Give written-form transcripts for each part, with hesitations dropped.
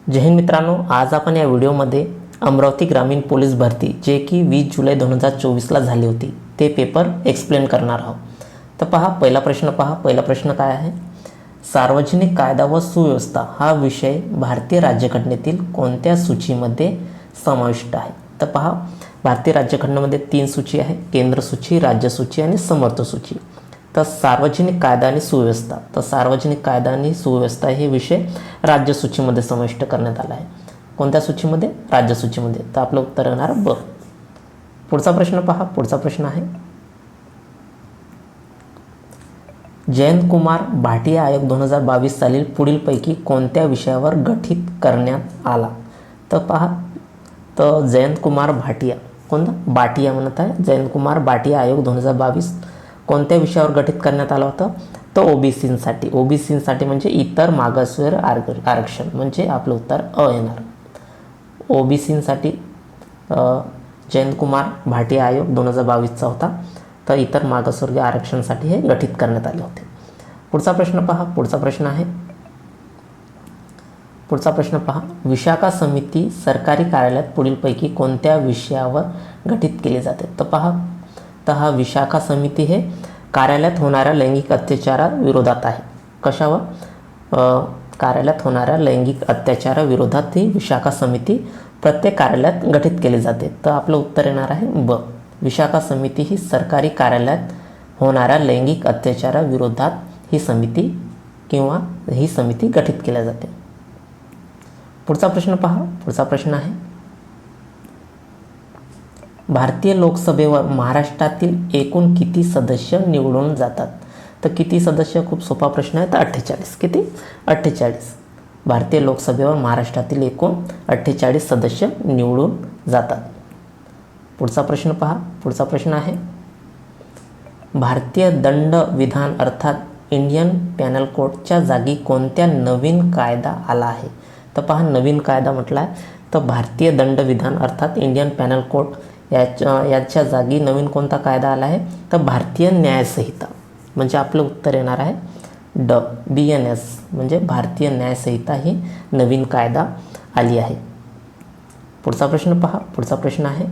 जय हिंद मित्रांनो, आज आपण या व्हिडिओमध्ये अमरावती ग्रामीण पोलीस भरती जे की 20 जुलै 2024ला झाली होती ते पेपर एक्सप्लेन करणार आहोत. तर पहिला प्रश्न काय आहे? सार्वजनिक कायदा व सुव्यवस्था हा विषय भारतीय राज्यघटनेतील कोणत्या सूचीमध्ये समाविष्ट आहे? तर भारतीय राज्यघटनेमध्ये 3 सूची आहे: केंद्र सूची, राज्य सूची आणि समर्थ सूची. तर सार्वजनिक कायदा आणि सुव्यवस्था हे विषय राज्य सूचीमध्ये समाविष्ट करण्यात आला आहे. कोणत्या सूचीमध्ये? राज्य सूचीमध्ये. तर आपलं उत्तर येणार ब. पुढचा प्रश्न आहे, जयंत कुमार भाटिया आयोग 2022 साली पुढीलपैकी कोणत्या विषयावर गठीत करण्यात आला? तर जयंत कुमार भाटिया, बाटिया म्हणत आहे, जयंत कुमार भाटिया आयोग 2022 कोणत्या विषयावर गठीत करण्यात आला होता? तर ओबीसीसाठी म्हणजे इतर मागासवर्गीय आरक्षण, म्हणजे आपलं उत्तर अ येणार. ओबीसीसाठी जयंत कुमार भाटिया आयोग 2022चा होता. तर इतर मागासवर्गीय आरक्षणासाठी हे गठीत करण्यात आले होते. पुढचा प्रश्न पहा, विशाखा समिती सरकारी कार्यालयात पुढीलपैकी कोणत्या विषयावर गठीत केली जाते? तर हा विशाखा समिती हे कार्यालयात होणाऱ्या लैंगिक अत्याचाराविरोधात आहे. कशावर? कार्यालयात होणाऱ्या लैंगिक अत्याचाराविरोधात ही विशाखा समिती प्रत्येक कार्यालयात गठीत केली जाते. तर आपलं उत्तर येणार आहे ब. विशाखा समिती ही सरकारी कार्यालयात होणाऱ्या लैंगिक अत्याचाराविरोधात ही समिती गठीत केली जाते. पुढचा प्रश्न आहे, भारतीय लोकसभेवर महाराष्ट्रातील एकूण किती सदस्य निवडून जातात? तर किती सदस्य? खूप सोपा प्रश्न आहे. तर 48. किती? 48. भारतीय लोकसभेवर महाराष्ट्रातील एकूण 48 सदस्य निवडून जातात. पुढचा प्रश्न आहे, भारतीय दंड विधान अर्थात इंडियन पॅनल कोडच्या जागी कोणत्या नवीन कायदा आला आहे? तर नवीन कायदा म्हटला आहे. तर भारतीय दंड विधान अर्थात इंडियन पॅनल कोड याच्या जागी नवीन कोणता कायदा आला आहे? तर भारतीय न्यायसंहिता, म्हणजे आपलं उत्तर येणार आहे ड. BNS म्हणजे भारतीय न्यायसंहिता ही नवीन कायदा आली आहे. पुढचा प्रश्न आहे,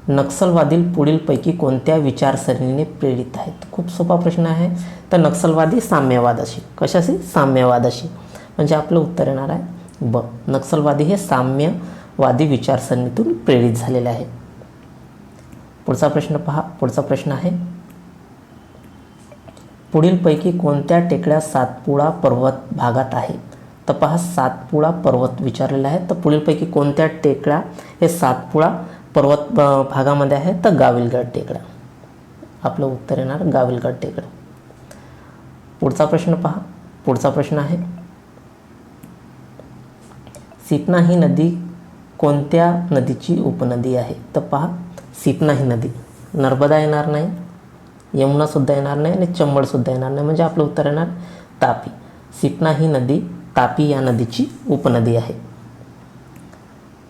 नक्षलवादी पुढीलपैकी कोणत्या विचारसरणीने प्रेरित आहेत? खूप सोपा प्रश्न आहे. तर नक्षलवादी साम्यवादाशी. कशाशी? साम्यवादाशी, म्हणजे आपलं उत्तर येणार आहे ब. नक्षलवादी हे साम्यवादी विचारसरणीतून प्रेरित झालेले आहे. पुढचा प्रश्न आहे, पुढीलपैकी कोणत्या टेकड्या सातपुडा पर्वत भागात आहे? तर सातपुडा पर्वत विचारलेला आहे. तर पुढीलपैकी कोणत्या टेकड्या हे सातपुडा पर्वत भागामध्ये आहे? तर गाविलगड टेकड्या. आपलं उत्तर येणार गाविलगड टेकड्या. पुढचा प्रश्न आहे, सिपना ही नदी कोणत्या नदीची उपनदी आहे? तर सिपना ही नदी नर्मदा येणार नाही, यमुना सुद्धा येणार नाही आणि चंबळ सुद्धा येणार नाही, म्हणजे आपलं उत्तर येणार तापी. सिपना ही नदी तापी या नदीची उपनदी आहे.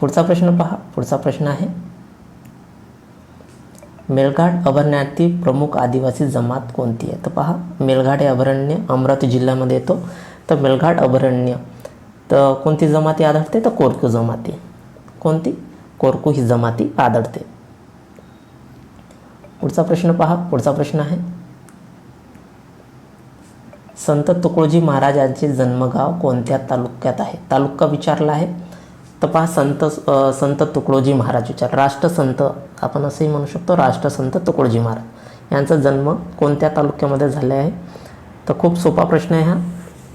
पुढचा प्रश्न आहे, मेळघाट अभयारण्यातील प्रमुख आदिवासी जमात कोणती आहे? तर मेळघाट हे अभयारण्य अमरावती जिल्ह्यामध्ये येतो. तर मेळघाट अभयारण्य तर कोणती जमाती आढळते? तर कोरकू जमाती. कोणती? कोरकू ही जमाती आढळते. पुढचा प्रश्न आहे, संत तुकडोजी महाराज यांचे जन्मगाव कोणत्या तालुक्यात आहे? तालुका विचारला आहे. तर संत तुकडोजी महाराज राष्ट्रसंत आपण असंही म्हणू शकतो, राष्ट्रसंत तुकडोजी महाराज यांचा जन्म कोणत्या तालुक्यामध्ये झाला आहे? तर खूप सोपा प्रश्न आहे हा.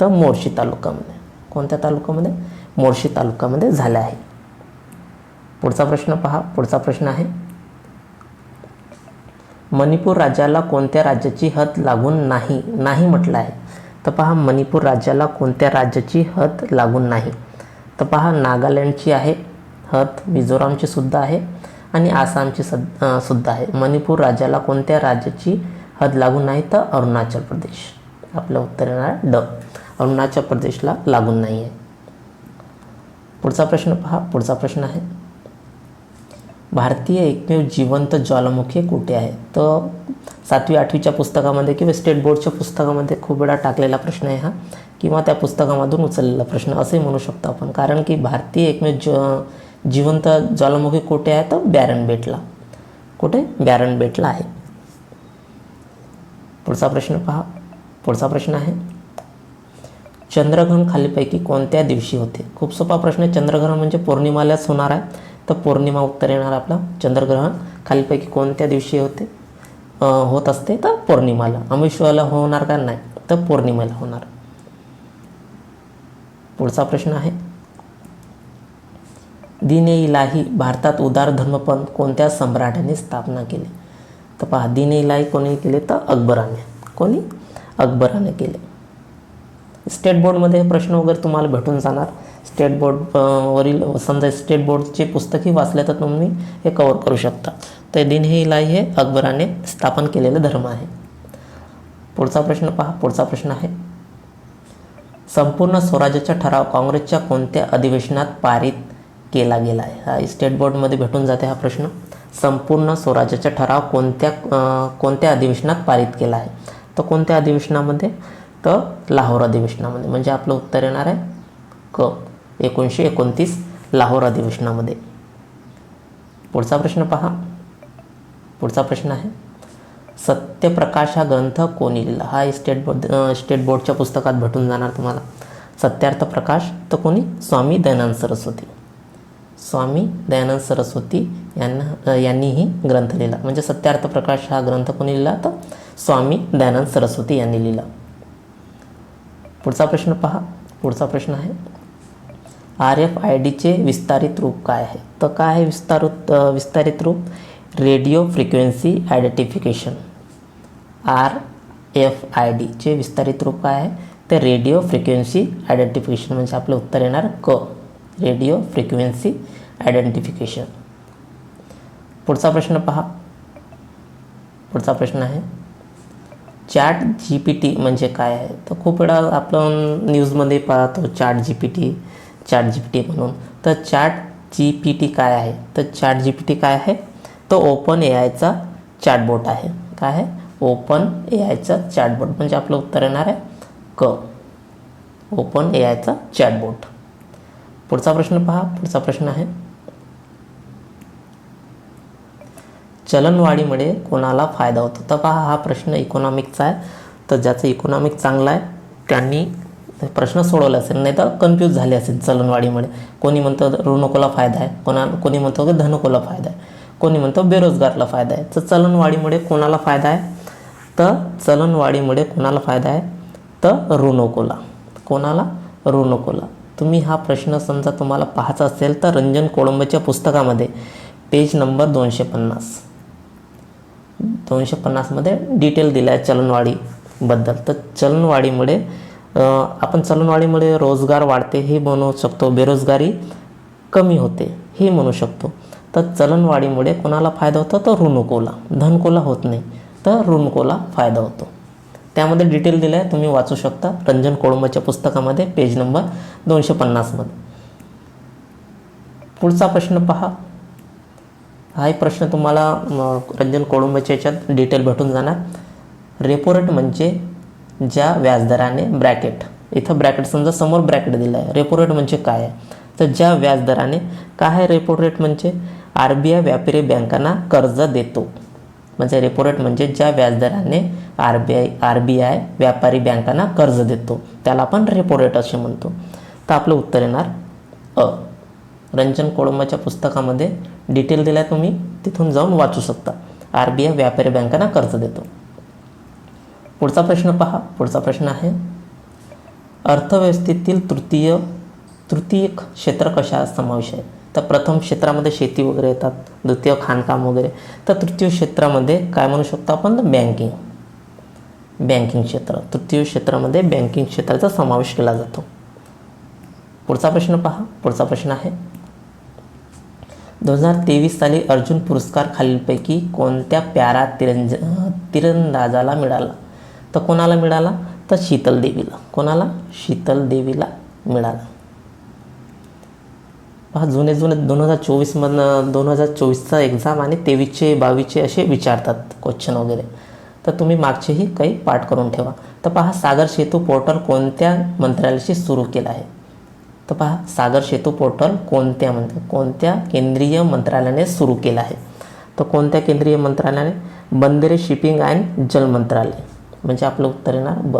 तर मोर्शी तालुक्यामध्ये. कोणत्या तालुक्यामध्ये? मोर्शी तालुक्यामध्ये झाला आहे. पुढचा प्रश्न आहे, मणिपूर राज्याला कोणत्या राज्याची हद लागून नाही म्हटलं आहे? तर मणिपूर राज्याला कोणत्या राज्याची हद लागून नाही? तर नागालँडची आहे हद, मिझोरामची सुद्धा आहे आणि आसामची सुद्धा आहे. मणिपूर राज्याला कोणत्या राज्याची हद लागून नाही? तर अरुणाचल प्रदेश. आपलं उत्तर येणार ड. अरुणाचल प्रदेशला लागून नाही आहे. पुढचा प्रश्न आहे, भारतीय एकमेव जिवंत ज्वालामुखी कुठे आहे? तर 7वी 8वीच्या पुस्तकामध्ये किंवा स्टेट बोर्डच्या पुस्तकामध्ये खूप वेळा टाकलेला प्रश्न आहे हा, किंवा त्या पुस्तकामधून उचललेला प्रश्न असे म्हणू शकतो आपण, कारण की भारतीय एकमेव जिवंत ज्वालामुखी कुठे आहे तर बॅरन बेटला. कुठे? बॅरन बेटला आहे. पुढचा प्रश्न पहा. पुढचा प्रश्न आहे, चंद्रग्रहण खालीलपैकी कोणत्या दिवशी होते? खूप सोपा प्रश्न आहे. चंद्रग्रहण म्हणजे पौर्णिमालाच होणार आहे, तर पौर्णिमा उत्तर येणार आपला. चंद्रग्रहण खालीलपैकी कोणत्या दिवशी होत असते? तर पौर्णिमाला. अमावस्येला होणार का? नाही, तर पौर्णिमेला होणार. पुढचा प्रश्न आहे, दीन-ए-इलाही भारतात उदार धर्मपंथ कोणत्या सम्राटाने स्थापना केली? तर पहा, दीन-ए-इलाही कोणी केले? तर अकबराने. कोणी? अकबराने केले. स्टेट बोर्डमध्ये प्रश्न वगैरे तुम्हाला भेटून जाणार. स्टेट बोर्ड वरील समजा स्टेट बोर्डचे पुस्तकही वाचले तर तुम्ही हे कवर करू शकता. तर दीन-ए-इलाही हे अकबराने स्थापन केलेलं धर्म आहे. पुढचा प्रश्न पहा. पुढचा प्रश्न आहे, संपूर्ण स्वराज्याचा ठराव काँग्रेसच्या कोणत्या अधिवेशनात पारित केला गेला आहे? हा स्टेट बोर्डमध्ये भेटून जाते हा प्रश्न. संपूर्ण स्वराज्याचा ठराव कोणत्या अधिवेशनात पारित केला आहे? तर कोणत्या अधिवेशनामध्ये? तर लाहोर अधिवेशनामध्ये. म्हणजे आपलं उत्तर येणार आहे क. 1929 लाहोर अधिवेशनामध्ये. पुढचा प्रश्न पहा. पुढचा प्रश्न आहे, सत्यप्रकाश हा ग्रंथ कोणी लिहिला? हा स्टेट बोर्डच्या पुस्तकात भेटून जाणार तुम्हाला. सत्यार्थ प्रकाश तर कोणी? स्वामी दयानंद सरस्वती. स्वामी दयानंद सरस्वती यांनीही ग्रंथ लिहिला. म्हणजे सत्यार्थ प्रकाश हा ग्रंथ कोणी लिहिला? तर स्वामी दयानंद सरस्वती यांनी लिहिला. पुढचा प्रश्न पहा. पुढचा प्रश्न आहे, RFIDचे विस्तारित रूप काय आहे? तर काय आहे विस्तारित रूप? Radio frequency identification. RFIDचे विस्तारित रूप काय आहे? तर रेडिओ फ्रिक्वेन्सी आयडेंटिफिकेशन. म्हणजे आपलं उत्तर येणार क. Radio frequency identification. पुढचा प्रश्न पहा. पुढचा प्रश्न आहे, ChatGPT म्हणजे काय आहे? तर खूप वेळा आपण न्यूजमध्ये पाहतो ChatGPT म्हणून. तर ChatGPT काय आहे? तर ChatGPT काय आहे? तो ओपन AIचा चॅटबोट आहे. काय आहे? ओपन AIचा चॅटबोट. म्हणजे आपलं उत्तर येणार आहे क. ओपन AIचा चॅटबोट. पुढचा प्रश्न पहा. पुढचा प्रश्न आहे, चलनवाढीमुळे कोणाला फायदा होतो? तर पहा, हा प्रश्न इकॉनॉमिकचा आहे. तर ज्याचं इकॉनॉमिक चांगलं आहे त्यांनी प्रश्न सोडवला असेल, नाही तर कन्फ्यूज झाले असेल. चलनवाढीमुळे कोणी म्हणतं ऋणकोला फायदा आहे, कोणी म्हणतो की धनकोला फायदा आहे, कोणी म्हणतो बेरोजगारला फायदा आहे. तर चलनवाढीमुळे कोणाला फायदा आहे? तर चलनवाढीमुळे कोणाला फायदा आहे? तर ऋणकोला. कोणाला? ऋणकोला. तुम्ही हा प्रश्न समजा तुम्हाला पाहायचा असेल तर रंजन कोळंबच्या पुस्तकामध्ये पेज नंबर 250 मध्ये डिटेल दिला आहे चलनवाढीबद्दल. तर चलनवाढीमुळे आपण चलनवाढीमुळे रोजगार वाढते हे म्हणू शकतो, बेरोजगारी कमी होते हे म्हणू शकतो. तर चलनवाढीमुळे कोणाला फायदा होतो? तर ऋणकोला. धनकोला होत नाही, तर ऋणकोला फायदा होतो. त्यामध्ये डिटेल दिलं आहे, तुम्ही वाचू शकता रंजन कोळंबच्या पुस्तकामध्ये पेज नंबर 250 मध्ये. पुढचा प्रश्न पहा. हाही प्रश्न तुम्हाला रंजन कोळंबच्या याच्यात डिटेल भेटून जाणार. रेपो रेट म्हणजे ज्या व्याजदराने ब्रॅकेट, इथं ब्रॅकेट समजा समोर ब्रॅकेट दिलं आहे. रेपो रेट म्हणजे काय आहे? तर ज्या व्याजदराने. काय आहे रेपो रेट म्हणजे? RBI व्यापारी बँकांना कर्ज देतो. म्हणजे रेपो रेट म्हणजे ज्या व्याजदराने RBI व्यापारी बँकांना कर्ज देतो त्याला आपण रेपो रेट असे म्हणतो. तर आपलं उत्तर येणार अ. रंजन कोळंबच्या पुस्तकामध्ये डिटेल दिला आहे, तुम्ही तिथून जाऊन वाचू शकता. RBI व्यापारी बँकांना कर्ज देतो. पुढचा प्रश्न पहा. पुढचा प्रश्न आहे, अर्थव्यवस्थेतील तृतीय क्षेत्र कशा समावेश आहे? तर प्रथम क्षेत्रामध्ये शेती वगैरे येतात, द्वितीय खाणकाम वगैरे. तर तृतीय क्षेत्रामध्ये काय म्हणू शकतो आपण? बँकिंग क्षेत्र. तृतीय क्षेत्रामध्ये बँकिंग क्षेत्राचा समावेश केला जातो. पुढचा प्रश्न पहा. पुढचा प्रश्न आहे, 2023 साली अर्जुन पुरस्कार खालीलपैकी कोणत्या पॅरा तिरंदाजाला मिळाला? तर कोणाला मिळाला? तर शीतल देवीला. कोणाला? शीतल देवीला मिळाला. पहा, जुने 2024 2024चा एक्झाम आणि 23चे 22चे असे विचारतात क्वेश्चन वगैरे. तर तुम्ही मागचेही काही पाठ करून ठेवा. तर पहा, सागर सेतू पोर्टल कोणत्या मंत्रालयाशी सुरू केलं आहे? तर पहा, सागर सेतू पोर्टल कोणत्या केंद्रीय मंत्रालयाने सुरू केलं आहे? तर कोणत्या केंद्रीय मंत्रालयाने? बंदरे शिपिंग अँड जल मंत्रालय, म्हणजे आपलं उत्तर येणार ब.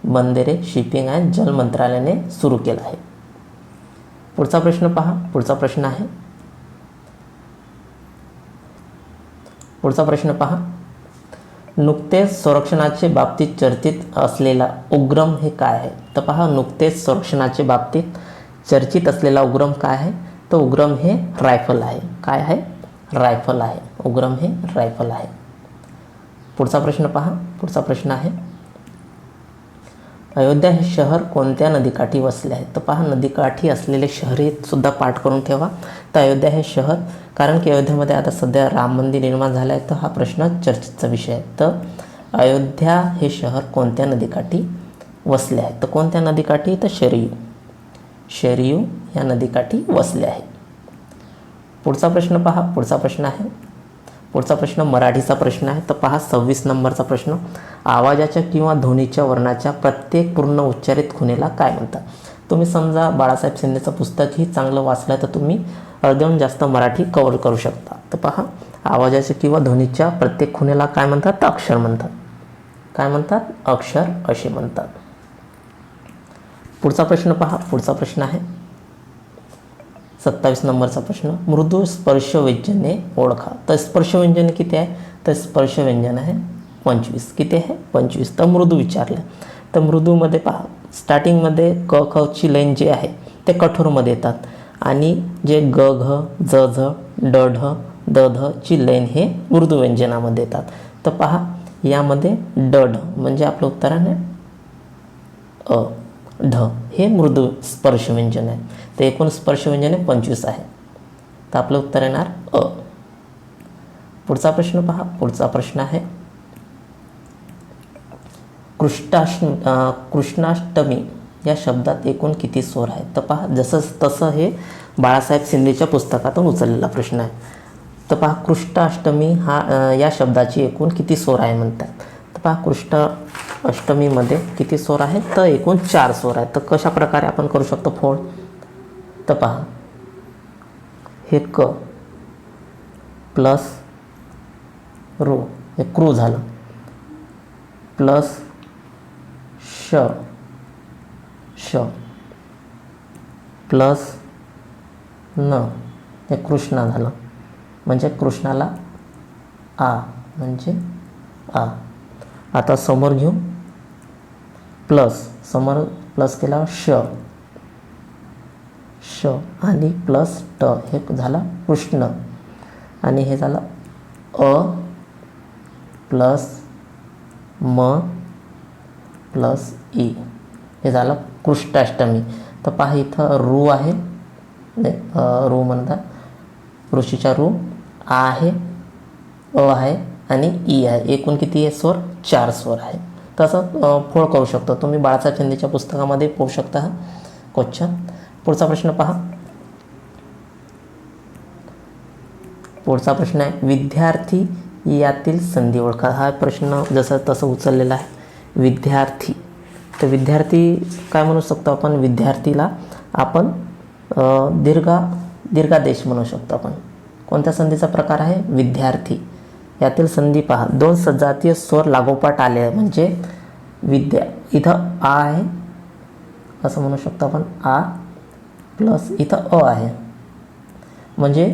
बंदरे शिपिंग अँड जल मंत्रालयाने सुरू केलं आहे. पुढचा प्रश्न पहा. पुढचा प्रश्न पहा. नुकतेच संरक्षणाचे बाबतीत चर्चित असलेला उपक्रम हे काय आहे? तर पहा, नुकतेच संरक्षणाचे बाबतीत चर्चित असलेला उपक्रम काय आहे? तर उपक्रम हे रायफल आहे. काय आहे? रायफल आहे. उपक्रम हे रायफल आहे. पुढचा प्रश्न पहा. पुढचा प्रश्न आहे, अयोध्या हे शहर कोणत्या नदीकाठी वसले आहे? तर पहा, नदीकाठी असलेले शहरे सुद्धा पाठ करून ठेवा. तर अयोध्या हे शहर, कारण की अयोध्येमध्ये आता सध्या राम मंदिर निर्माण झालं आहे, तर हा प्रश्न चर्चेचा विषय आहे. तर अयोध्या हे शहर कोणत्या नदीकाठी वसले आहे? तर कोणत्या नदीकाठी? तर शरयू या नदीकाठी वसले आहे. पुढचा प्रश्न पहा. पुढचा प्रश्न मराठीचा प्रश्न आहे. तर पहा, 26 नंबरचा प्रश्न, आवाजाच्या किंवा ध्वनीच्या वर्णाच्या प्रत्येक पूर्ण उच्चारित खुणेला काय म्हणतात? तुम्ही समजा बाळासाहेब शिंदेचं पुस्तकही चांगलं वाचलं तर तुम्ही अर्ध्याहून जास्त मराठी कव्हर करू शकता. तर पहा, आवाजाच्या किंवा ध्वनीच्या प्रत्येक खुणेला काय म्हणतात? तर अक्षर म्हणतात. काय म्हणतात? अक्षर असे म्हणतात. पुढचा प्रश्न पहा. पुढचा प्रश्न आहे 27 नंबरचा प्रश्न, मृदू स्पर्श व्यंजने ओळखा. तर स्पर्श व्यंजन किती आहे? तर स्पर्श व्यंजन आहे 25. किती आहे? 25. तर मृदू विचारलं. तर मृदूमध्ये पहा, स्टार्टिंगमध्ये क ख ची लाईन जी आहे ते कठोरमध्ये येतात, आणि जे ग घ ज झ ड ढ द ध ची लाईन हे मृदू व्यंजनामध्ये येतात. तर पहा, यामध्ये ड ढ म्हणजे आपलं उत्तर आहे अ. ढ हे मृदू स्पर्श व्यंजन आहे. तर एकूण स्पर्श व्यंजने 25 आहे. तर आपलं उत्तर येणार अ. पुढचा प्रश्न पहा. पुढचा प्रश्न आहे, कृष्णाष्टमी या शब्दात एकूण किती स्वर आहेत? तर पहा, जसं तसं हे बाळासाहेब शिंदेच्या पुस्तकातून उचललेला प्रश्न आहे. तर पहा, कृष्णाष्टमी या शब्दाची एकूण किती स्वर आहे म्हणतात. तर पहा, कृष्णाष्टमीमध्ये किती स्वर आहेत? तर एकूण 4 स्वर आहेत. तर कशा प्रकारे आपण करू शकतो फोड? तर पहा, हे क प्लस रो हे क्रू झालं, प्लस श प्लस न हे कृष्णा झालं, म्हणजे कृष्णाला आ म्हणजे आ. आता समोर घेऊ, समोर प्लस केला श आणि प्लस ट हे झालं कृष्ण, आणि हे झालं अ प्लस म प्लस ई हे झालं कृष्णाष्टमी. तर पहा, इथं रू आहे, रू म्हणतात ऋषीचा रू, आ आहे, अ आहे आणि ई आहे. एकूण किती आहे स्वर? 4 स्वर आहे. तसं फोड करू शकतो तुम्ही, बाळासाहेब शिंदेच्या पुस्तकामध्ये पाहू शकता हा क्वेश्चन. पुढचा प्रश्न पहा. पुढचा प्रश्न आहे, विद्यार्थी यातील संधी ओळखा. हा प्रश्न जसं तसं उचललेला आहे. विद्यार्थी, तर विद्यार्थी काय म्हणू शकतो आपण? विद्यार्थीला आपण दीर्घादेश म्हणू शकतो आपण. कोणत्या संधीचा प्रकार आहे? विद्यार्थी. यातील संधी पहा, 2 सजातीय स्वर लागोपाठ आले, म्हणजे इथं आ आहे असं म्हणू शकतो आपण, आ प्लस इथं अ आहे, म्हणजे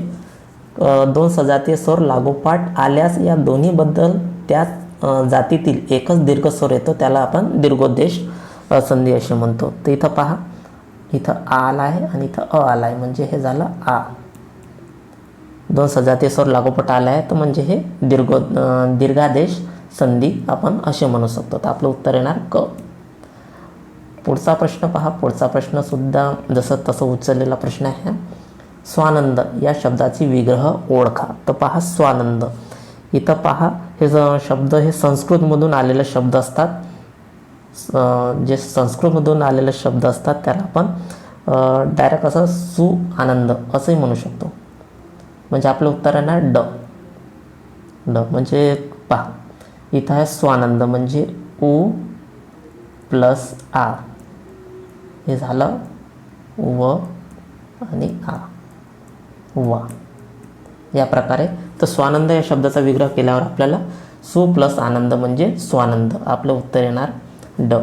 2 सजातीय स्वर लागोपाठ आल्यास या दोन्हीबद्दल त्याच जातीतील एकच दीर्घ स्वर येतो, त्याला आपण दीर्घोद्देश संधी असे म्हणतो. तर इथं पहा, इथं आ आला आहे आणि इथं अ आला आहे, म्हणजे हे झालं आ. 2 सजातीय स्वर लागोपाठ आला आहे, तर म्हणजे हे दीर्घादेश संधी आपण असे म्हणू शकतो. तर आपलं उत्तर येणार क. पुढचा प्रश्न पहा. पुढचा प्रश्न सुद्धा जसं तसं उचललेला प्रश्न आहे. स्वानंद या शब्दाची विग्रह ओळखा. तर पहा, स्वानंद इथं पहा, हे शब्द हे संस्कृतमधून आलेले शब्द असतात. जे संस्कृतमधून आलेले शब्द असतात त्याला आपण डायरेक्ट असं सुआनंद असंही म्हणू शकतो. म्हणजे आपलं उत्तर येणार ड. म्हणजे पहा, इथं आहे स्वानंद म्हणजे उ प्लस आ, हे झालं व आणि आ, वा, या प्रकारे. तर स्वानंद या शब्दाचा विग्रह केल्यावर आपल्याला सु प्लस आनंद म्हणजे स्वानंद, आपलं उत्तर येणार ड.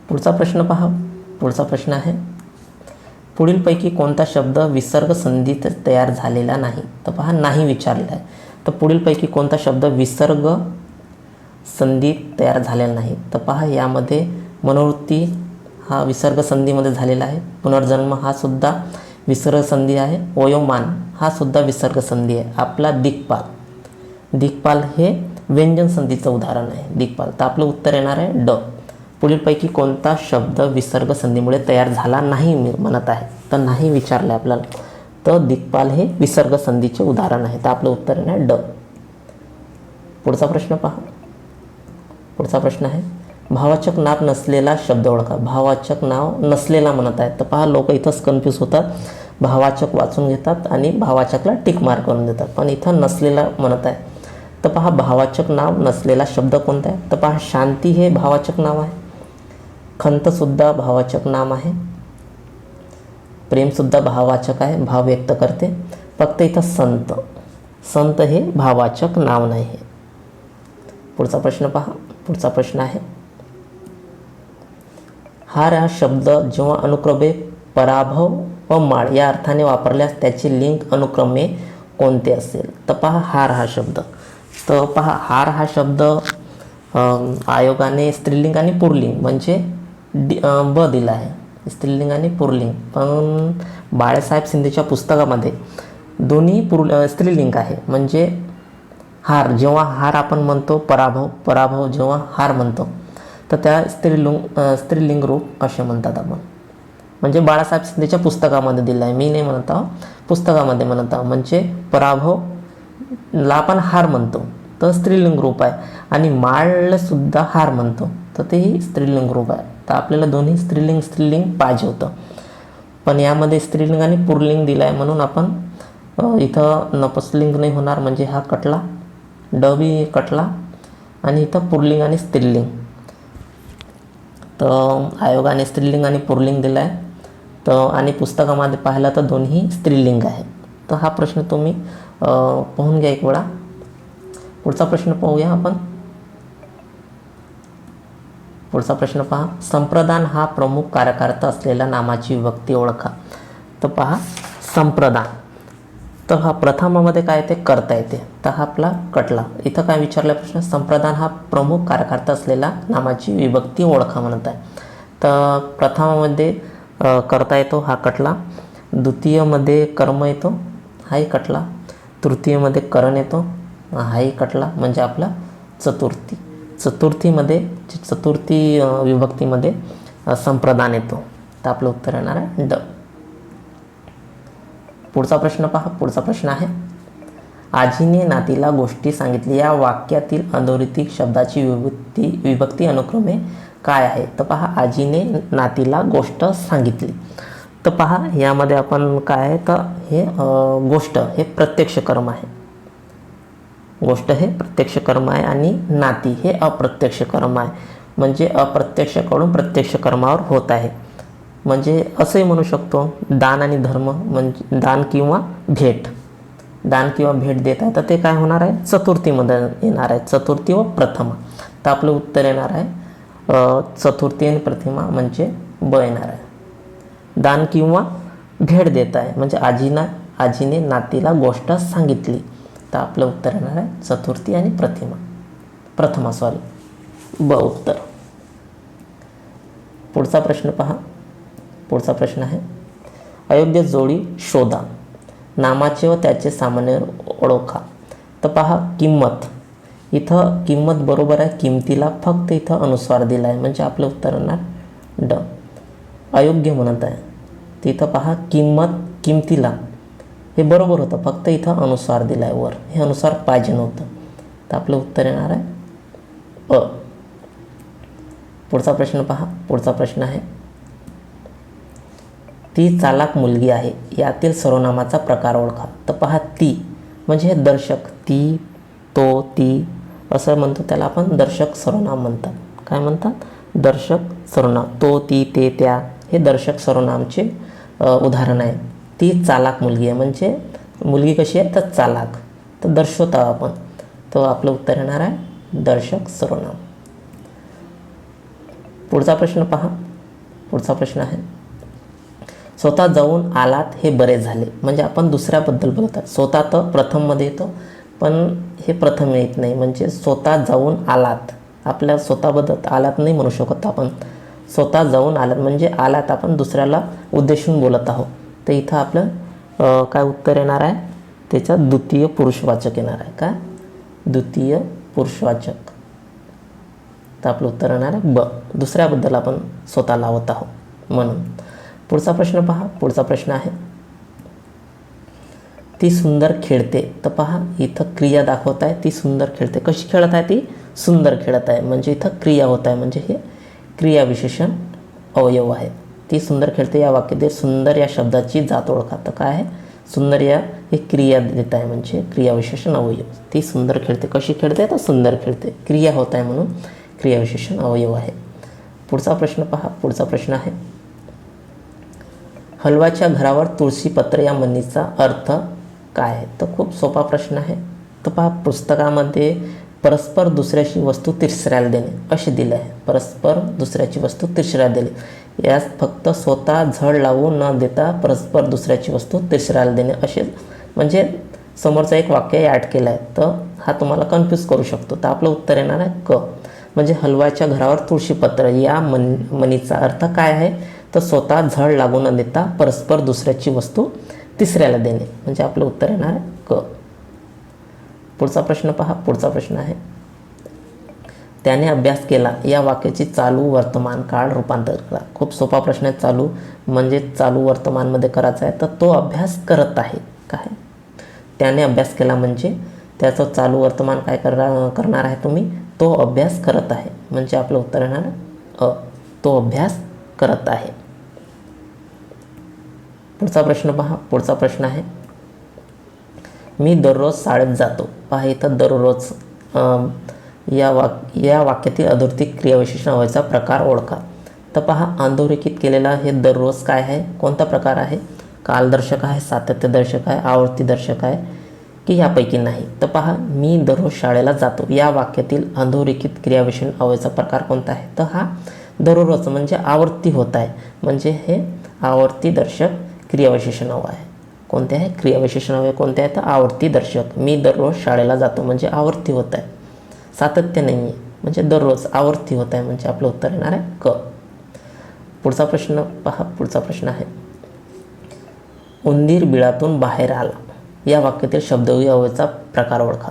पुढचा प्रश्न पहा. पुढचा प्रश्न आहे, पुढीलपैकी कोणता शब्द विसर्ग संधीत तयार झालेला नाही? तर पहा, नाही विचारलेला आहे. तर पुढीलपैकी कोणता शब्द विसर्ग संधीत तयार झालेला नाही? तर पहा, यामध्ये मनोवृत्ती हा विसर्ग संधीमध्ये झालेला आहे, पुनर्जन्म हा सुद्धा विसर्ग संधी आहे, वयोमान हा सुद्धा विसर्ग संधी आहे. आपला दिक्पाल, दिक्पाल हे व्यंजन संधीचं उदाहरण आहे, दिक्पाल. तर आपलं उत्तर येणार आहे ड. पुढीलपैकी कोणता शब्द विसर्ग संधीमुळे तयार झाला नाही म्हणत आहे? तर नाही विचारलं आपल्याला. तर दिक्पाल हे विसर्ग संधीचे उदाहरण आहे. तर आपलं उत्तर येणार ड. पुढचा प्रश्न पहा. पुढचा प्रश्न आहे, भाववाचक नाव नसलेला शब्द ओळखा. भाववाचक नाव नसलेला म्हणत आहे. तर पहा, लोक इथंच कन्फ्यूज होतात, भाववाचक वाचून घेतात आणि भाववाचकला टिक मार्क करून देतात, पण इथं नसलेला म्हणत आहे. तर पहा, भाववाचक नाव नसलेला शब्द कोणता आहे? तर पहा, शांती हे भाववाचक नाव आहे, खंतसुद्धा भाववाचक नाम आहे, प्रेमसुद्धा भाववाचक आहे, भाव व्यक्त करते. फक्त इथं संत, संत हे भाववाचक नाव नाही आहे. पुढचा प्रश्न पहा. पुढचा प्रश्न आहे, हार हा शब्द जेव्हा अनुक्रमे पराभव व माळ या अर्थाने वापरल्यास त्याचे लिंग अनुक्रमे कोणते असेल? तर पहा, हार हा शब्द. तर पहा, हार हा शब्द आयोगाने स्त्रीलिंग आणि पुल्लिंग म्हणजे ब दिला आहे, स्त्रीलिंग आणि पुल्लिंग. पण बाळासाहेब शिंदेच्या पुस्तकामध्ये दोन्ही स्त्रीलिंग आहे. म्हणजे हार, जेव्हा हार आपण म्हणतो, पराभव, पराभव जेव्हा हार म्हणतो, तर त्या स्त्रीलिंग रूप असे म्हणतात आपण. म्हणजे बाळासाहेब शिंदेच्या पुस्तकामध्ये दिलं आहे, मी नाही म्हणत आहो, पुस्तकामध्ये म्हणत आहो. म्हणजे पराभवला आपण हार म्हणतो, तर स्त्रीलिंग रूप आहे, आणि माळसुद्धा हार म्हणतो, तर तेही स्त्रीलिंग रूप आहे. तर आपल्याला दोन्ही स्त्रीलिंग पाहिजे होतं, पण यामध्ये स्त्रीलिंग आणि पुल्लिंग दिलं आहे, म्हणून आपण इथं नपुंसकलिंग नाही होणार, म्हणजे हा कटला, ड बी कटला, आणि इथं पुल्लिंग आणि स्त्रीलिंग. तर आयोगाने स्त्रीलिंग आणि पुल्लिंग दिलं आहे. तर आणि पुस्तकामध्ये पाहिलं तर दोन्ही स्त्रीलिंग आहे. तर हा प्रश्न तुम्ही पाहून घ्या एक वेळा. पुढचा प्रश्न पाहूया आपण. पुढचा प्रश्न पहा, संप्रदान हा प्रमुख कारकार्थ असलेल्या नामाची विभक्ती ओळखा. तर पहा, संप्रदान, तर हा प्रथमामध्ये काय येते? करता येते. तर हा आपला कटला. इथं काय विचारला प्रश्न? संप्रदान हा प्रमुख कारकार्थ असलेला नामाची विभक्ती ओळखा म्हणत आहे. तर प्रथमामध्ये करता येतो, हा कटला. द्वितीयमध्ये कर्म येतो, हाही कटला. तृतीयमध्ये करण येतो, हाही कटला, म्हणजे आपला चतुर्थी. चतुर्थी विभक्तीमध्ये संप्रदान येतो. तर आपलं उत्तर येणार आहे ड. पुढचा प्रश्न पहा. पुढचा प्रश्न आहे, आजीने नातीला गोष्टी सांगितली या वाक्यातील अधोरेखित शब्दाची विभक्ती अनुक्रमे काय आहे? तर पहा, आजीने नातीला गोष्ट सांगितली. तर पहा, यामध्ये आपण काय आहे, तर हे गोष्ट हे प्रत्यक्ष कर्म आहे, गोष्ट हे प्रत्यक्ष कर्म आहे, आणि नाती हे अप्रत्यक्ष कर्म आहे. म्हणजे अप्रत्यक्षकडून प्रत्यक्ष कर्मावर होत आहे. म्हणजे असंही म्हणू शकतो, दान आणि धर्म, म्हणजे दान किंवा भेट, दान किंवा भेट देत आहे, तर ते काय होणार आहे? चतुर्थीमध्ये येणार आहे, चतुर्थी व प्रथमा. तर आपलं उत्तर येणार आहे चतुर्थी आणि प्रतिमा, म्हणजे ब येणार आहे. दान किंवा भेट देत आहे, म्हणजे आजीने नातीला गोष्ट सांगितली. तर आपलं उत्तर येणार आहे चतुर्थी आणि प्रथमा ब उत्तर. पुढचा प्रश्न पहा. पुढचा प्रश्न आहे, अयोग्य जोडी शोधा, नामाचे व त्याचे सामान्य ओळखा. तर पहा, किंमत, इथं किंमत बरोबर आहे, किमतीला फक्त इथं अनुस्वार दिला आहे, म्हणजे आपलं उत्तर येणार ड. अयोग्य म्हणत आहे, तिथं पहा, किमतीला हे बरोबर होतं, फक्त इथं अनुस्वार दिला आहे वर, हे अनुस्वार पाहिजे नव्हतं. तर आपलं उत्तर येणार आहे अ. पुढचा प्रश्न पहा. पुढचा प्रश्न आहे, ती चालाक मुलगी आहे, यातील सर्वनामाचा प्रकार ओळखा. तर पहा, ती म्हणजे हे दर्शक, ती, तो, ती असं म्हणतो त्याला आपण दर्शक सर्वनाम म्हणतात. काय म्हणतात? दर्शक सर्वनाम. तो, ती, ते, त्या हे दर्शक सर्वनामचे उदाहरण आहे. ती चालाक मुलगी आहे, म्हणजे मुलगी कशी आहे तर चालाक, तर दर्शवतो आपण, तर आपलं उत्तर येणार आहे दर्शक सर्वनाम. पुढचा प्रश्न पहा. पुढचा प्रश्न आहे, स्वतः जाऊन आलात हे बरे झाले, म्हणजे आपण दुसऱ्याबद्दल बोलतात. स्वतः तर प्रथममध्ये येतो, पण हे प्रथम येत नाही, म्हणजे स्वतः जाऊन आलात. आपल्या स्वतःबद्दल आलात नाही म्हणू शकत आपण. स्वतः जाऊन आलात म्हणजे आलात आपण दुसऱ्याला उद्देशून बोलत आहोत. तर इथं आपलं काय उत्तर येणार आहे, त्याच्यात द्वितीय पुरुषवाचक येणार आहे. काय? द्वितीय पुरुषवाचक. तर आपलं उत्तर येणार आहे ब, दुसऱ्याबद्दल आपण स्वतः लावत आहोत म्हणून. पुढचा प्रश्न पहा. पुढचा प्रश्न आहे, ती सुंदर खेळते. तर पहा इथं क्रिया दाखवत आहे, ती सुंदर खेळते. कशी खेळत आहे? ती सुंदर खेळत आहे, म्हणजे इथं क्रिया होत आहे, म्हणजे हे क्रियाविशेषण अवयव आहे. ती सुंदर खेळते या वाक्यात सुंदर या शब्दाची जात ओळखा. तर काय आहे? सुंदर या हे क्रिया देत आहे, म्हणजे क्रियाविशेषण अवयव. ती सुंदर खेळते. कशी खेळते? तर सुंदर खेळते. क्रिया होत आहे म्हणून क्रियाविशेषण अवयव आहे. पुढचा प्रश्न पहा. पुढचा प्रश्न आहे, हलवाच्या घरावर तुळशीपत्र या म्हणीचा अर्थ काय आहे? तर खूप सोपा प्रश्न आहे. तर पहा पुस्तकामध्ये परस्पर दुसऱ्याची वस्तू तिसऱ्याला देणे असे दिले आहे. परस्पर दुसऱ्याची वस्तू तिसऱ्याला दिली. यास फक्त स्वतः झळ लावू न देता परस्पर दुसऱ्याची वस्तू तिसऱ्याला देणे असे, म्हणजे समोरचं एक वाक्य ॲड केलं आहे. तर हा तुम्हाला कन्फ्यूज करू शकतो. तर आपलं उत्तर येणार आहे क, म्हणजे हलवाच्या घरावर तुळशीपत्र या म्हणीचा अर्थ काय आहे? तर स्वतः झळ लागू न देता परस्पर दुसऱ्याची वस्तू तिसऱ्याला देणे, म्हणजे आपलं उत्तर येणार आहे क. पुढचा प्रश्न पहा. पुढचा प्रश्न आहे, त्याने अभ्यास केला या वाक्याची चालू वर्तमान काळ रूपांतर करा. खूप सोपा प्रश्न आहे. चालू म्हणजे चालू वर्तमानमध्ये करायचा आहे, तर तो अभ्यास करत आहे. काय? त्याने अभ्यास केला म्हणजे त्याचं चालू वर्तमान काय करणार आहे तुम्ही? तो अभ्यास करत आहे, म्हणजे आपलं उत्तर येणार अ, तो अभ्यास करत आहे. पुढचा प्रश्न पहा. पुढचा प्रश्न आहे, मी दररोज शाळेत जातो. पहा इथं दररोज या वाक्यातील अधोरेखित क्रियाविशेषण अवयवाचा प्रकार ओळखा. तर पहा अधोरेखित केलेला हे दररोज काय आहे? कोणता प्रकार आहे? कालदर्शक आहे, सातत्यदर्शक आहे, आवर्तीदर्शक आहे की यापैकी नाही? तर पहा मी दररोज शाळेला जातो या वाक्यातील अधोरेखित क्रियाविशेषण अवयवाचा प्रकार कोणता आहे? तर हा दररोज म्हणजे आवर्ती होत आहे, म्हणजे हे आवर्तीदर्शक क्रियाविशेषण अवयव आहे. कोणते आहे? क्रियाविशेषण अवयव कोणते आहे? तर आवर्तीदर्शक. मी दररोज शाळेला जातो म्हणजे आवर्ती होत आहे, सातत्य नाही आहे, म्हणजे दररोज आवर्ती होत आहे, म्हणजे आपलं उत्तर येणार आहे क. पुढचा प्रश्न पहा. पुढचा प्रश्न आहे, उंदीर बिळातून बाहेर आला या वाक्यातील शब्दयोगी अवयवाचा प्रकार ओळखा.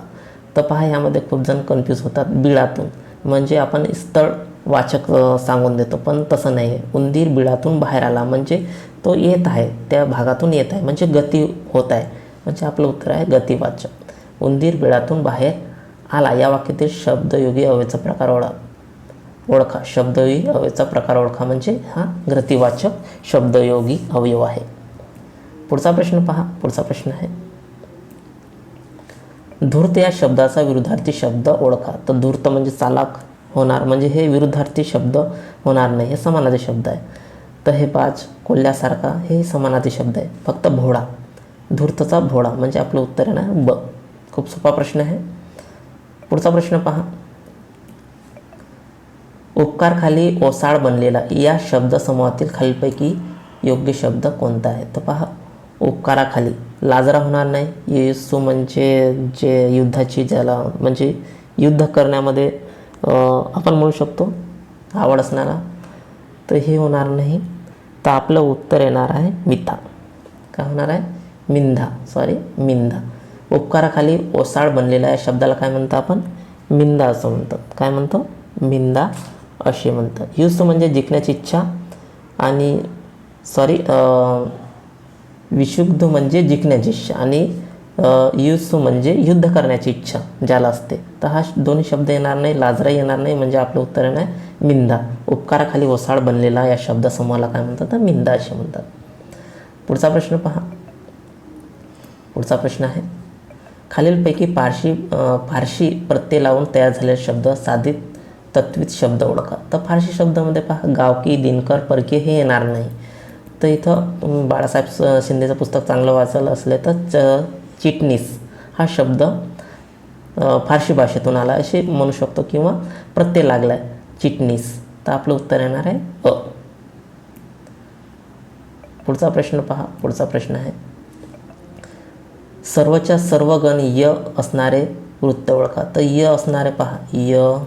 तर पहा यामध्ये खूप जण कन्फ्यूज होतात. बिळातून म्हणजे आपण स्थळ वाचक सांगून देतो, पण तसं नाही आहे. उंदीर बिळातून बाहेर आला म्हणजे तो येत आहे, त्या भागातून येत आहे, म्हणजे गती होत आहे, म्हणजे आपलं उत्तर आहे गतिवाचक. उंदीर बिळातून बाहेर आला या वाक्यातील शब्दयोगी अवयवाचा प्रकार ओळखा. शब्दयोगी अवयवाचा प्रकार ओळखा म्हणजे हा गतिवाचक शब्दयोगी अवयव आहे. पुढचा प्रश्न पहा. पुढचा प्रश्न आहे, धूर्त या शब्दाचा विरुद्धार्थी शब्द ओळखा. तर धूर्त म्हणजे चालाक होणार, म्हणजे हे विरुद्धार्थी शब्द होणार नाही, हे समानार्थी शब्द आहे. तर हे बाज, कोल्ह्यासारखा हे समानार्थी शब्द आहे. फक्त भोळा, धूर्तचा भोळा, म्हणजे आपलं उत्तर येणार ब. खूप सोपा प्रश्न आहे. पुढचा प्रश्न पहा, उपकारखाली ओसाड बनलेला या शब्दसमूहातील खालीलपैकी योग्य शब्द कोणता आहे? तर पहा उपकाराखाली लाजरा होणार नाही. येसू म्हणजे जे युद्धाची, ज्याला म्हणजे युद्ध करण्यामध्ये आपण म्हणू शकतो आवड असणारा, तर हे होणार नाही. तर आपलं उत्तर येणार आहे मिथा. काय होणार आहे? मिंधा, मिंधा. उपकाराखाली ओसाड बनलेला या शब्दाला काय म्हणतो आपण? मिंदा असं म्हणतात. काय म्हणतो? मिंदा असे म्हणतात. युसू म्हणजे जिंकण्याची इच्छा आणि विशुद्ध म्हणजे जिंकण्याची इच्छा आणि युसू म्हणजे युद्ध करण्याची इच्छा ज्याला असते. तर हा दोन्ही शब्द येणार नाही, लाजरा येणार नाही, म्हणजे आपलं उत्तर येणार मिंदा. उपकाराखाली ओसाड बनलेला या शब्दसमूहाला काय म्हणतात? तर मिंदा असे म्हणतात. पुढचा प्रश्न पहा. पुढचा प्रश्न आहे, खालीलपैकी फारशी प्रत्यय लावून तयार झालेले शब्द साधित तत्वित शब्द ओळखा. तर फारशी शब्दामध्ये पहा गावकी, दिनकर, परकीय हे येणार नाही. तर इथं बाळासाहेब शिंदेचं पुस्तक चांगलं वाचलं असले तर चिटणीस हा शब्द फारशी भाषेतून आला असे म्हणू शकतो, किंवा प्रत्यय लागला आहे चिटणीस. तर आपलं उत्तर येणार आहे अ. पुढचा प्रश्न पहा. पुढचा प्रश्न आहे सर्वच्या सर्व गण य असणारे वृत्त ओळखा. तर य असणारे पहा य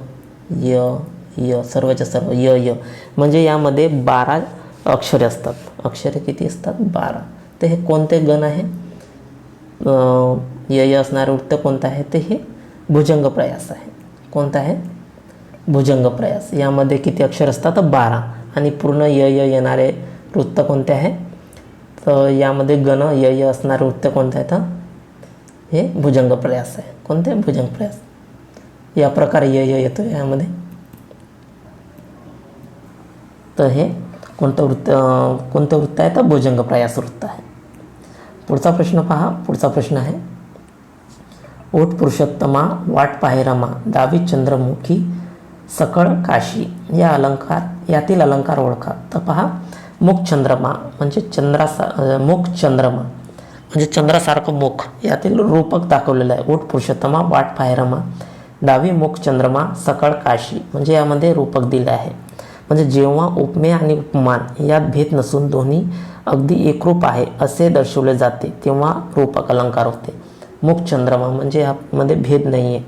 य य सर्वच्या सर्व य य म्हणजे यामध्ये 12 अक्षरे असतात. अक्षरे किती असतात? 12. तर हे कोणते गण आहे? य य असणारे वृत्त कोणतं आहे? ते हे भुजंग प्रयास आहे. कोणतं आहे? भुजंग प्रयास. यामध्ये किती अक्षर असतात? 12. आणि पूर्ण य य येणारे वृत्त कोणते आहे? तर यामध्ये गण य य असणारे वृत्त कोणते आहे? तर हे भुजंग प्रयास आहे. कोणते? भुजंग प्रयास. या प्रकारे य य येतो यामध्ये. तर हे कोणतं वृत्त आहे? तर भुजंग प्रयास वृत्त आहे. पुढचा प्रश्न पहा. पुढचा प्रश्न आहे ओठ पुरुषोत्तमा, वाट पाहेरमा, दावी चंद्रमुखी, सकळ काशी यातील अलंकार ओळखा. तर पहा मुख चंद्रमा म्हणजे मुख चंद्रमा म्हणजे चंद्रासारखं मुख यातील रूपक दाखवलेलं आहे. ओठ पुरुषोत्तमा, वाट पाहेरमा, दावी मुख चंद्रमा, सकळ काशी म्हणजे यामध्ये रूपक दिले आहे. म्हणजे जेव्हा उपमेय आणि उपमान यात भेद नसून दोन्ही अगदी एकरूप आहे असे दर्शवले जाते तेव्हा रूपक अलंकार होते. मुख चंद्रमा म्हणजे यामध्ये भेद नाही आहे.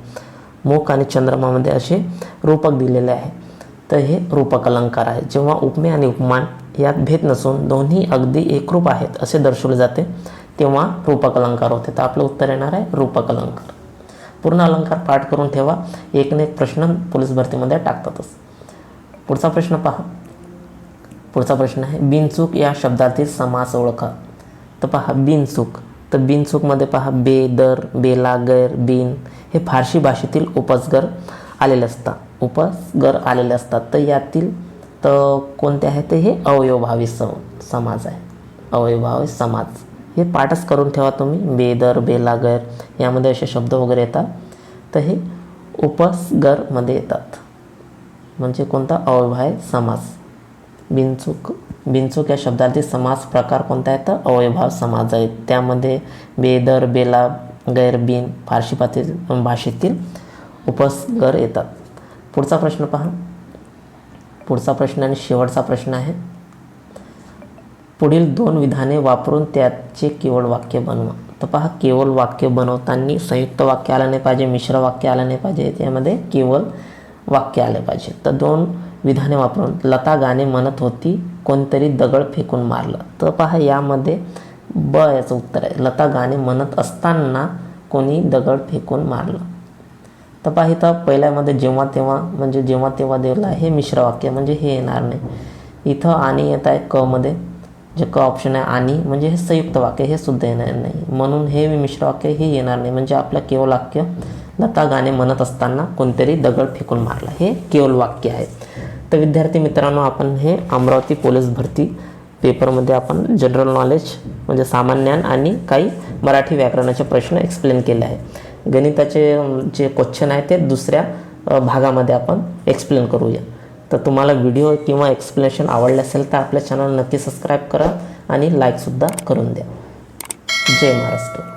मुख आणि चंद्रमामध्ये असे रूपक दिलेले आहे. तर हे रूपक अलंकार आहे. जेव्हा उपमेय आणि उपमान यात भेद नसून दोन्ही अगदी एकरूप आहेत असे दर्शवले जाते तेव्हा रूपक अलंकार होते. तर आपलं उत्तर येणार आहे रूपक अलंकार. पूर्ण अलंकार पाठ करून ठेवा. एक ना एक प्रश्न पोलीस भरतीमध्ये टाकतातच. पुढचा प्रश्न पहा. पुढचा प्रश्न आहे बिनचूक या शब्दातील समास ओळखा. तर पहा बिनचूक. तर बिनचूकमध्ये पहा बे, दर, बेला, गैर, बिन हे फारशी भाषेतील उपस्गर आलेले असतात. तर यातील तर कोणते आहे? ते हे अवयवभावी समाज आहे. अवयवभावी समाज हे पाठच करून ठेवा तुम्ही. बे, दर, बेला, गैर यामध्ये असे शब्द वगैरे येतात. तर हे उपस्गरमध्ये येतात. म्हणजे कोणता? अवयवभावी समास. बिनचूक या शब्दातील समास प्रकार कोणता आहे? तर अवयवभाव समाज आहे. त्यामध्ये बे, दर, बेला, गैर, बिन फारशी भाषेतील उपस्गर येतात. पुढचा प्रश्न पहा. पुढचा प्रश्न आणि शेवटचा प्रश्न आहे पुढील 2 विधाने वापरून त्याचे केवळ वाक्य बनवा. तर पहा केवळ वाक्य बनवताना संयुक्त वाक्य आलं नाही पाहिजे, मिश्र वाक्य आलं नाही पाहिजे. त्यामध्ये केवळ वाक्य आले पाहिजे. तर 2 विधाने वापरून लता गाणे म्हणत होती, कोणतरी दगड फेकून मारलं. तर पहा यामध्ये ब याचं उत्तर आहे. लता गाणे म्हणत असताना कोणी दगड फेकून मारलं. तर पहा इथं पहिल्यामध्ये जेव्हा तेव्हा म्हणजे जेव्हा तेव्हा दिलं हे मिश्र वाक्य म्हणजे हे येणार नाही. इथं आणि येत आहे क मध्ये, जे क ऑप्शन आहे आणि म्हणजे हे संयुक्त वाक्य हे सुद्धा येणार नाही. म्हणून हे मिश्र वाक्य हे येणार नाही. म्हणजे आपलं केवळ वाक्य लता गाणे म्हणत असताना कोणतरी दगड फेकून मारला हे केवळ वाक्य आहे. तर विद्यार्थी मित्रांनो आपण हे अमरावती पोलीस भरती पेपरमध्ये आपण जनरल नॉलेज म्हणजे सामान्य ज्ञान आणि काही मराठी व्याकरणाचे प्रश्न एक्सप्लेन केले आहे. गणिताचे जे क्वेश्चन आहे ते दुसऱ्या भागामध्ये आपण एक्सप्लेन करूया. तर तुम्हाला व्हिडिओ किंवा एक्सप्लेनेशन आवडले असेल तर आपल्या चॅनल नक्की सबस्क्राईब करा आणि लाईकसुद्धा करून द्या. जय महाराष्ट्र.